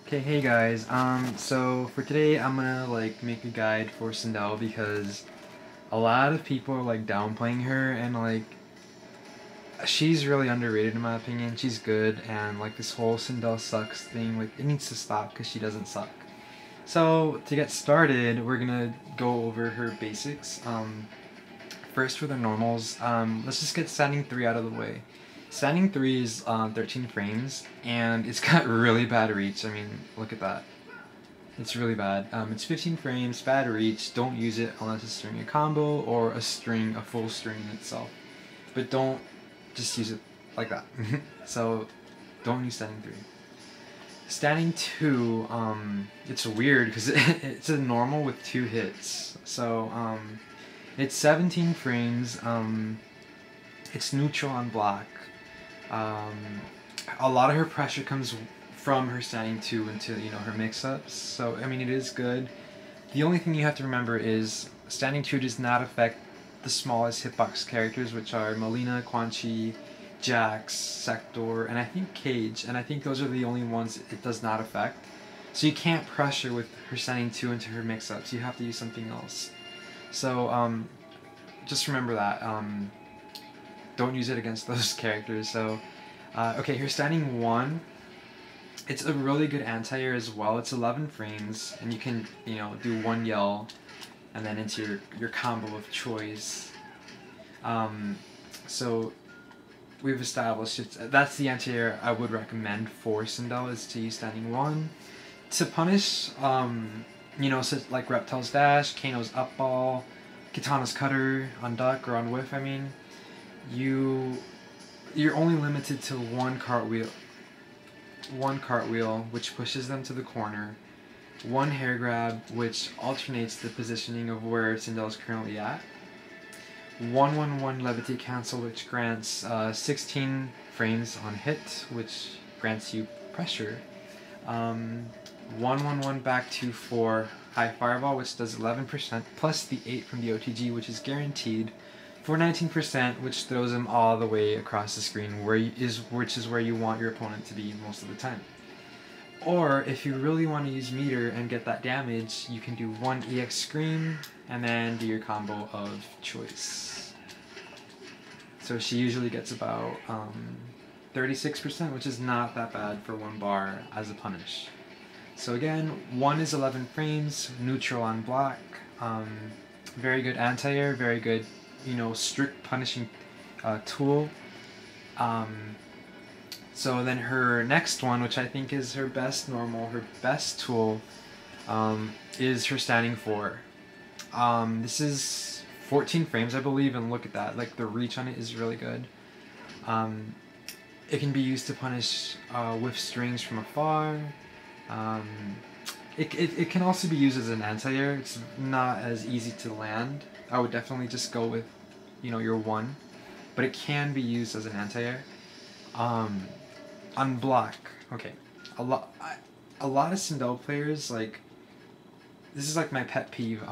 Okay, hey guys. So for today, I'm gonna make a guide for Sindel because a lot of people are downplaying her, and she's really underrated in my opinion. She's good, and this whole Sindel sucks thing, it needs to stop because she doesn't suck. So to get started, we're gonna go over her basics. First for the normals, let's just get standing 3 out of the way. Standing 3 is 13 frames, and it's got really bad reach. I mean, look at that. It's really bad. It's 15 frames, bad reach. Don't use it unless it's during a combo or a full string itself. But don't just use it like that. So don't use standing 3. Standing 2, it's weird because it's a normal with 2 hits. So it's 17 frames. It's neutral on black. A lot of her pressure comes from her standing 2 into her mix-ups. So I mean, it is good. The only thing you have to remember is standing 2 does not affect the smallest hitbox characters, which are Mileena, Quan Chi, Jax, Sector, and I think Cage. And I think those are the only ones it does not affect. So you can't pressure with her standing 2 into her mix-ups. You have to use something else. So just remember that. Don't use it against those characters. So, okay, her standing 1, it's a really good anti-air as well. It's 11 frames, and you can, do 1 yell, and then into your combo of choice. So, we've established that's the anti-air I would recommend for Sindel, is to use standing 1. To punish, such like Reptile's Dash, Kano's Up Ball, Kitana's Cutter on Duck or on Whiff, I mean, you're only limited to one cartwheel, which pushes them to the corner, 1 hair grab, which alternates the positioning of where Sindel is currently at, 1-1-1 levitate cancel, which grants 16 frames on hit, which grants you pressure, 1-1-1 back 2-4 high fireball, which does 11% plus the 8 from the OTG, which is guaranteed, for 19%, which throws him all the way across the screen, which is where you want your opponent to be most of the time. Or if you really want to use meter and get that damage, you can do 1 EX Scream and then do your combo of choice. So she usually gets about 36%, which is not that bad for 1 bar as a punish. So again, 1 is 11 frames, neutral on black, very good anti-air, very good strict punishing tool. So then her next one, which I think is her best normal, her best tool, is her standing 4. This is 14 frames, I believe, and look at that. The reach on it is really good. It can be used to punish with strings from afar. It can also be used as an anti-air. It's not as easy to land. I would definitely just go with your 1, but it can be used as an anti-air. On black, okay, a lot of Sindel players, this is my pet peeve,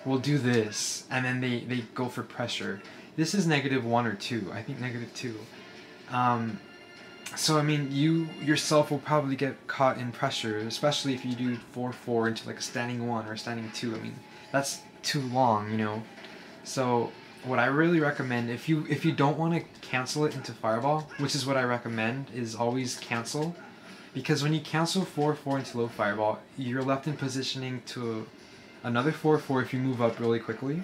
will do this and then they go for pressure. This is -1 or 2, I think -2. So I mean, you yourself will probably get caught in pressure, especially if you do 4-4 into a standing 1 or a standing 2. I mean, that's too long, So what I really recommend, if you don't want to cancel it into fireball, which is what I recommend, is always cancel, because when you cancel 4-4 into low fireball, you're left in positioning to another 4-4 if you move up really quickly.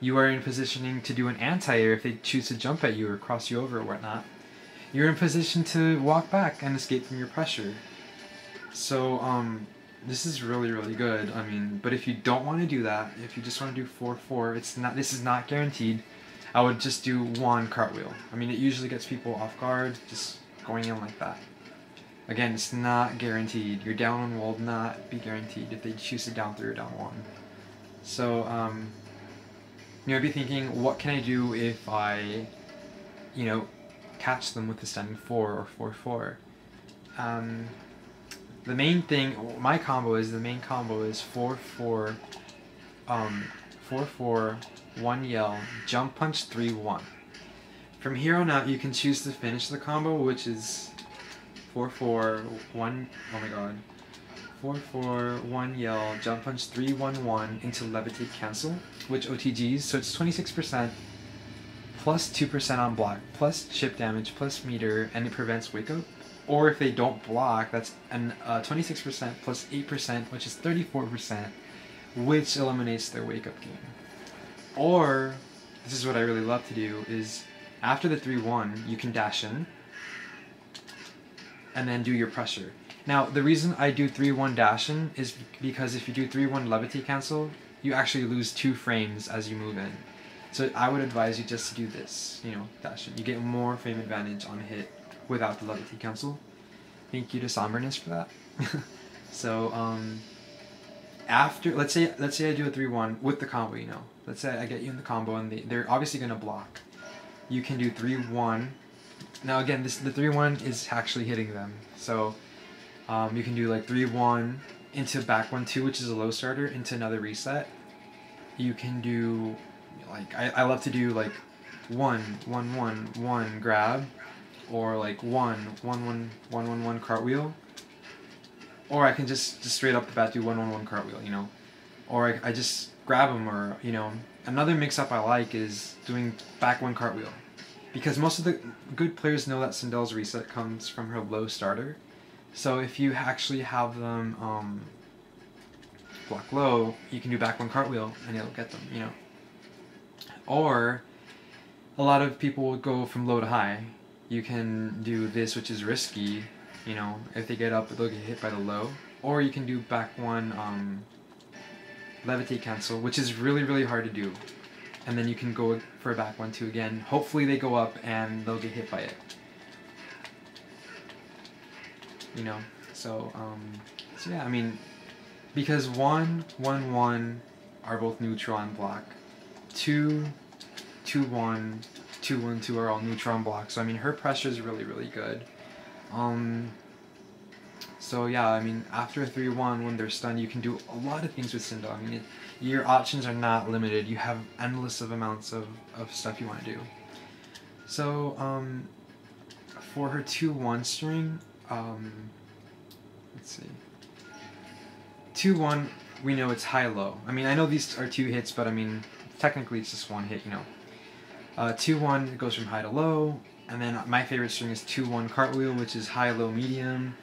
You are in positioning to do an anti-air if they choose to jump at you or cross you over or whatnot. You're in position to walk back and escape from your pressure. So this is really, really good. I mean, but if you don't want to do that, if you just want to do 4-4, this is not guaranteed. I would just do 1 cartwheel. I mean, it usually gets people off guard, just going in like that. Again, it's not guaranteed. Your down 1 will not be guaranteed if they choose to down 3 or down 1. So, you might be thinking, what can I do if I, catch them with the standing 4 or 4-4? The main main combo is 4-4, 4-4, 1 yell, jump punch, 3-1. From here on out, you can choose to finish the combo, which is 4-4, 1, oh my god. 4-4, 1 yell, jump punch 3-1-1 into levitate cancel, which OTGs, so it's 26% plus 2% on block, plus chip damage, plus meter, and it prevents wake up. Or if they don't block, that's an 26% plus 8%, which is 34%, which eliminates their wake up game. Or, this is what I really love to do, is after the 3-1, you can dash in, and then do your pressure. Now, the reason I do 3-1 dash in is because if you do 3-1 levitate cancel, you actually lose 2 frames as you move in. So I would advise you just to do this, you know, dash in. You get more frame advantage on hit without the levitate cancel. Thank you to Somberness for that. So, after, let's say I do a 3-1 with the combo, you know. Let's say I get you in the combo and they're obviously going to block. You can do 3-1. Now again, the 3-1 is actually hitting them. So you can do like 3-1 into back 1-2, which is a low starter, into another reset. You can do, like, I love to do like 1-1-1-1 grab, or like 1-1-1-1-1 cartwheel. Or I can just straight up the bat do 1-1-1 cartwheel, you know. Or I just grab them, or, you know. Another mix-up I like is doing back 1 cartwheel. Because most of the good players know that Sindel's reset comes from her low starter. So if you actually have them block low, you can do back 1 cartwheel and it'll get them, you know. Or a lot of people will go from low to high. You can do this, which is risky, you know. If they get up, they'll get hit by the low. Or you can do back 1 levitate cancel, which is really, really hard to do. And then you can go for a back 1-2 again. Hopefully they go up and they'll get hit by it. You know, so yeah, I mean, because 1-1-1 are both neutral on block. 2-2-1, 2-1-2 are all neutral on block. So I mean, her pressure is really, really good. So yeah, I mean, after a 3-1, when they're stunned, you can do a lot of things with Sindel. I mean, your options are not limited. You have endless of amounts of stuff you want to do. So, for her 2-1 string, let's see. 2-1, we know it's high-low. I mean, I know these are 2 hits, but I mean, technically it's just 1 hit, you know. 2-1, it goes from high to low, and then my favorite string is 2-1 cartwheel, which is high, low, medium.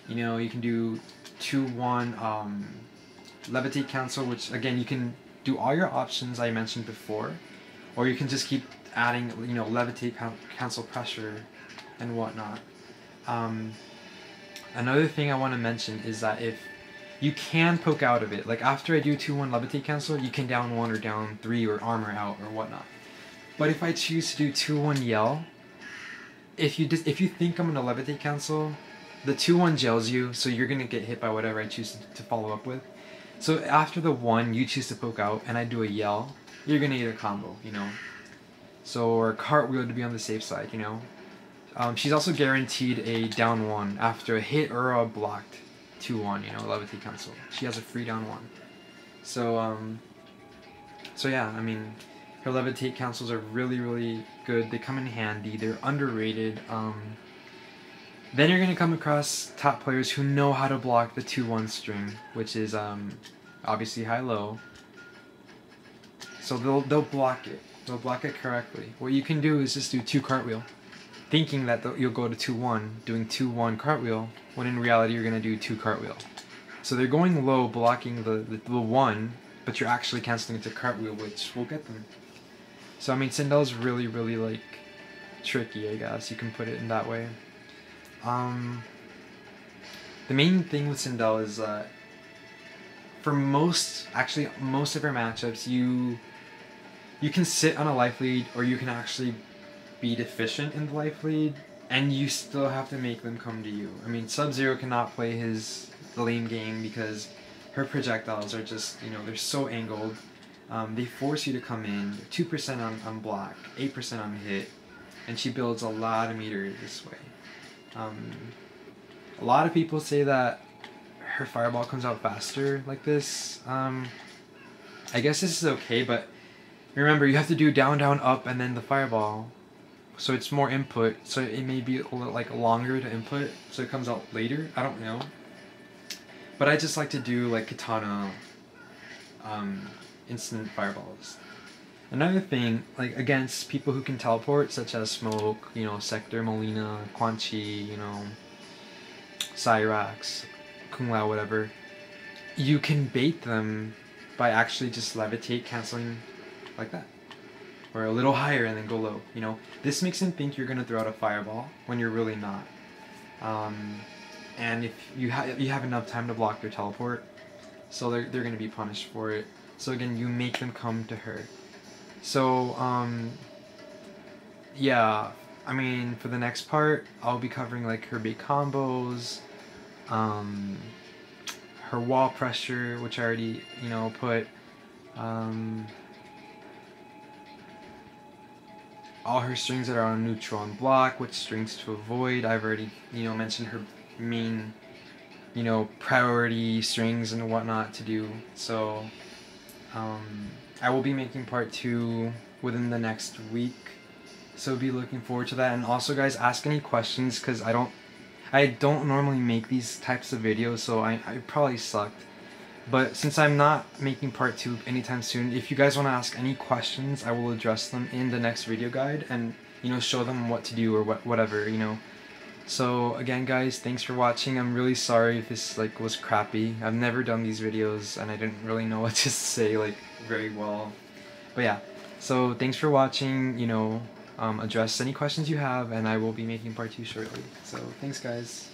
You know, you can do 2-1 levitate cancel, which again, you can do all your options I mentioned before, or you can just keep adding, you know, levitate, cancel pressure, and whatnot. Another thing I want to mention is that if you can poke out of it, like after I do 2-1 levitate cancel, you can down 1 or down 3 or armor out or whatnot. But if I choose to do 2-1 yell, if you think I'm gonna levitate cancel, the 2-1 gels you, so you're gonna get hit by whatever I choose to follow up with. So after the 1, you choose to poke out, and I do a yell, you're gonna get a combo, you know. So, or cartwheel to be on the safe side, you know. She's also guaranteed a down 1 after a hit or a blocked 2-1, you know, levitate cancel. She has a free down 1. So, so yeah, I mean, her levitate cancels are really, really good. They come in handy. They're underrated. Then you're gonna come across top players who know how to block the 2-1 string, which is obviously high-low. So they'll block it. They'll block it correctly. What you can do is just do 2 cartwheel, thinking that you'll go to 2-1, doing 2-1 cartwheel, when in reality you're gonna do 2 cartwheel. So they're going low, blocking the 1, but you're actually canceling it to cartwheel, which will get them. So I mean, Sindel's really, really like tricky, I guess you can put it in that way. The main thing with Sindel is for most of her matchups, you can sit on a life lead, or you can actually be deficient in the life lead, and you still have to make them come to you. I mean, Sub-Zero cannot play his lane game because her projectiles are just, you know, they're so angled. They force you to come in, 2% on block, 8% on hit, and she builds a lot of meter this way. A lot of people say that her fireball comes out faster like this. I guess this is okay, but remember, you have to do down, down, up, and then the fireball. so it's more input, so it may be a little, like, longer to input, so it comes out later. I don't know, but I just like to do like katana instant fireballs. Another thing, like against people who can teleport, such as Smoke, you know, Sector, Mileena, Quan Chi, you know, Cyrax, Kung Lao, whatever, you can bait them by actually just levitate, canceling like that. Or a little higher and then go low, you know. This makes them think you're going to throw out a fireball when you're really not. And if you have enough time to block their teleport, so they're going to be punished for it. So again, you make them come to her. So, yeah, I mean, for the next part, I'll be covering like her bait combos, her wall pressure, which I already, you know, put, all her strings that are on neutral and block, which strings to avoid. I've already, you know, mentioned her main, you know, priority strings and whatnot to do. So, I will be making part 2 within the next week. So be looking forward to that. And also, guys, ask any questions, because I don't normally make these types of videos, so I probably sucked. But since I'm not making part 2 anytime soon, if you guys want to ask any questions, I will address them in the next video guide and, you know, show them what to do or whatever, you know. So again, guys, thanks for watching. I'm really sorry if this like was crappy. I've never done these videos and I didn't really know what to say like very well. But yeah, so thanks for watching, you know, address any questions you have, and I will be making part 2 shortly. So thanks, guys.